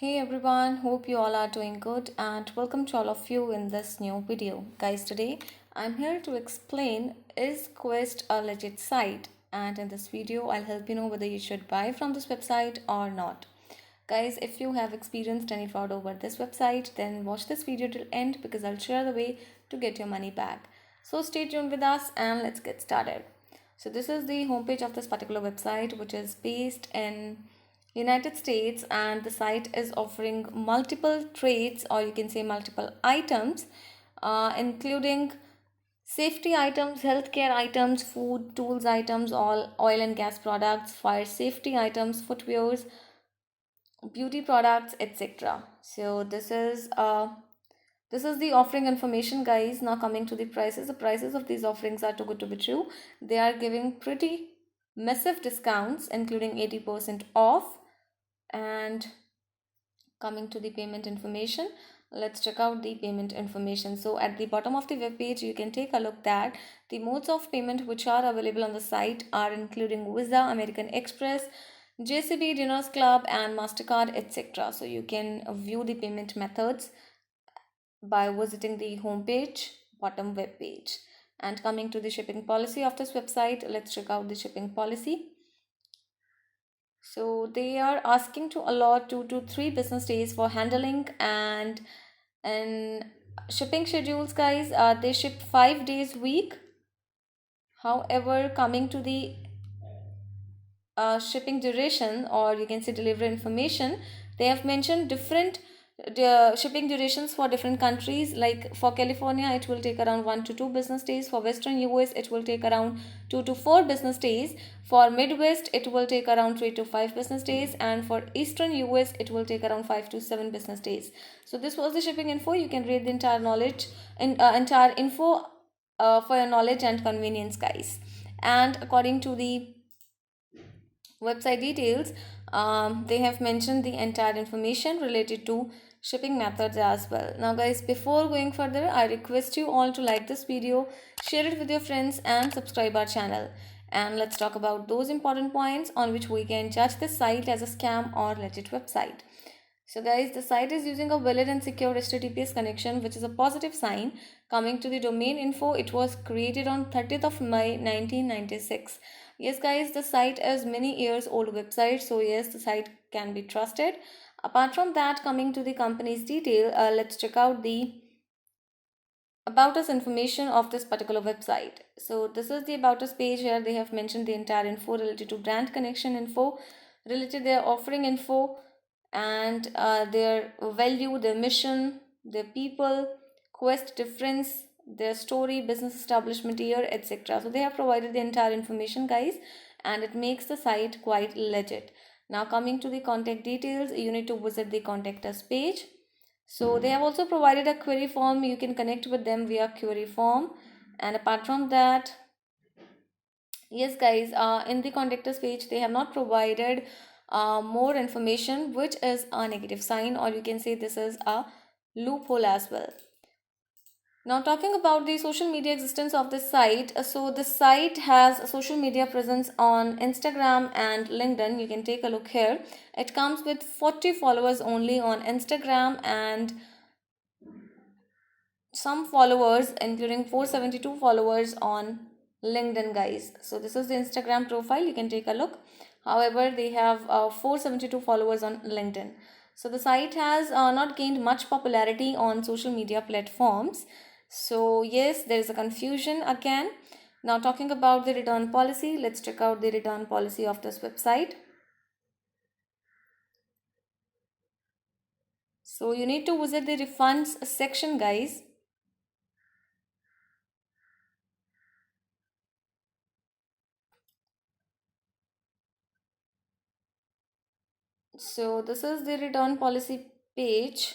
Hey everyone, hope you all are doing good and welcome to all of you in this new video. Guys, today I'm here to explain is Quest a legit site, and in this video I'll help you know whether you should buy from this website or not. Guys, if you have experienced any fraud over this website, then watch this video till end because I'll share the way to get your money back. So stay tuned with us and let's get started. So this is the homepage of this particular website, which is based in United States, and the site is offering multiple trades, or you can say multiple items, including safety items, healthcare items, food, tools items, all oil and gas products, fire safety items, footwears, beauty products, etc. So this is the offering information, guys. Now coming to the prices. The prices of these offerings are too good to be true. They are giving pretty massive discounts, including 80% off. And coming to the payment information, let's check out the payment information. So at the bottom of the web page, you can take a look that the modes of payment which are available on the site are including Visa, American Express, JCB, Dinners Club, and MasterCard, etc. So you can view the payment methods by visiting the homepage, bottom web page. And coming to the shipping policy of this website, let's check out the shipping policy. So they are asking to allot 2 to 3 business days for handling, and shipping schedules, guys. They ship 5 days week. However, coming to the shipping duration, or you can say delivery information, they have mentioned different shipping durations for different countries. Like for California it will take around 1 to 2 business days, for Western US it will take around 2 to 4 business days, for Midwest it will take around 3 to 5 business days, and for Eastern US it will take around 5 to 7 business days. So this was the shipping info. You can read the entire knowledge in entire info for your knowledge and convenience, guys. And according to the website details, they have mentioned the entire information related to shipping methods as well. Now guys, before going further, I request you all to like this video, share it with your friends, and subscribe our channel. And let's talk about those important points on which we can judge this site as a scam or legit website. So guys, the site is using a valid and secure HTTPS connection, which is a positive sign. Coming to the domain info, it was created on 30th of May 1996. Yes guys, the site is many years old website, so yes, the site can be trusted. Apart from that, coming to the company's detail, let's check out the about us information of this particular website. So this is the about us page. Here they have mentioned the entire info related to brand connection info, related their offering info, and their value, their mission, their people, quest difference, their story, business establishment year, etc. So they have provided the entire information, guys, and it makes the site quite legit. Now coming to the contact details, you need to visit the contact us page. So they have also provided a query form. You can connect with them via query form. And apart from that, yes guys, in the contact us page they have not provided more information, which is a negative sign, or you can say this is a loophole as well. Now talking about the social media existence of this site, so the site has a social media presence on Instagram and LinkedIn. You can take a look here. It comes with 40 followers only on Instagram and some followers, including 472 followers on LinkedIn, guys. So this is the Instagram profile. You can take a look. However, they have 472 followers on LinkedIn. So the site has not gained much popularity on social media platforms. So yes, there is a confusion again. Now talking about the return policy, let's check out the return policy of this website. So you need to visit the refunds section, guys. So this is the return policy page.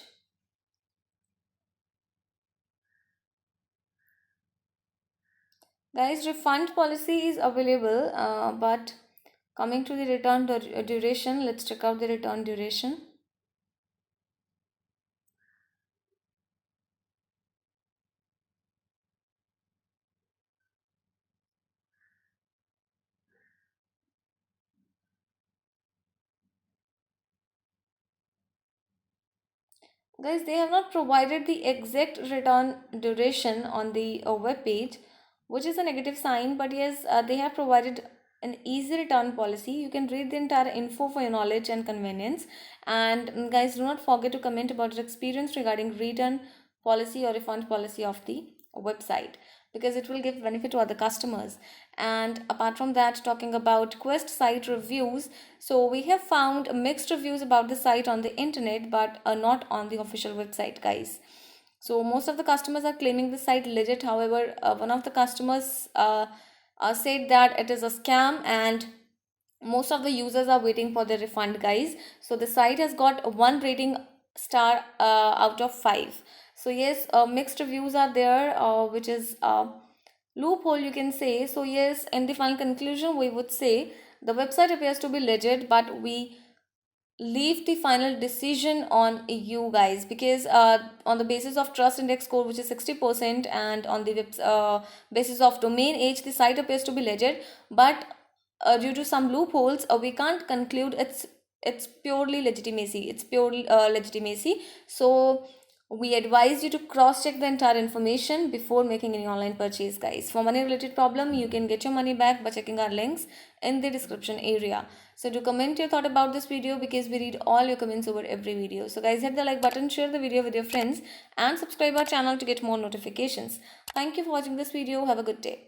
Guys, refund policy is available, but coming to the return duration, let's check out the return duration. Guys, they have not provided the exact return duration on the web page, which is a negative sign. But yes, they have provided an easy return policy. You can read the entire info for your knowledge and convenience. And guys, do not forget to comment about your experience regarding return policy or refund policy of the website, because it will give benefit to other customers. And apart from that, talking about Quest site reviews, so we have found mixed reviews about the site on the internet, but not on the official website, guys. So most of the customers are claiming the site legit. However, one of the customers said that it is a scam, and most of the users are waiting for the refund, guys. So the site has got one rating star out of 5. So yes, mixed reviews are there, which is loophole, you can say. So yes, in the final conclusion, we would say the website appears to be legit, but we leave the final decision on you, guys, because on the basis of trust index score, which is 60%, and on the basis of domain age, the site appears to be legit. But due to some loopholes, we can't conclude it's purely legitimacy. It's purely legitimacy. So we advise you to cross check the entire information before making any online purchase, guys. For money related problem, you can get your money back by checking our links in the description area. So do comment your thought about this video, because we read all your comments over every video. So guys, hit the like button, share the video with your friends, and subscribe our channel to get more notifications. Thank you for watching this video. Have a good day.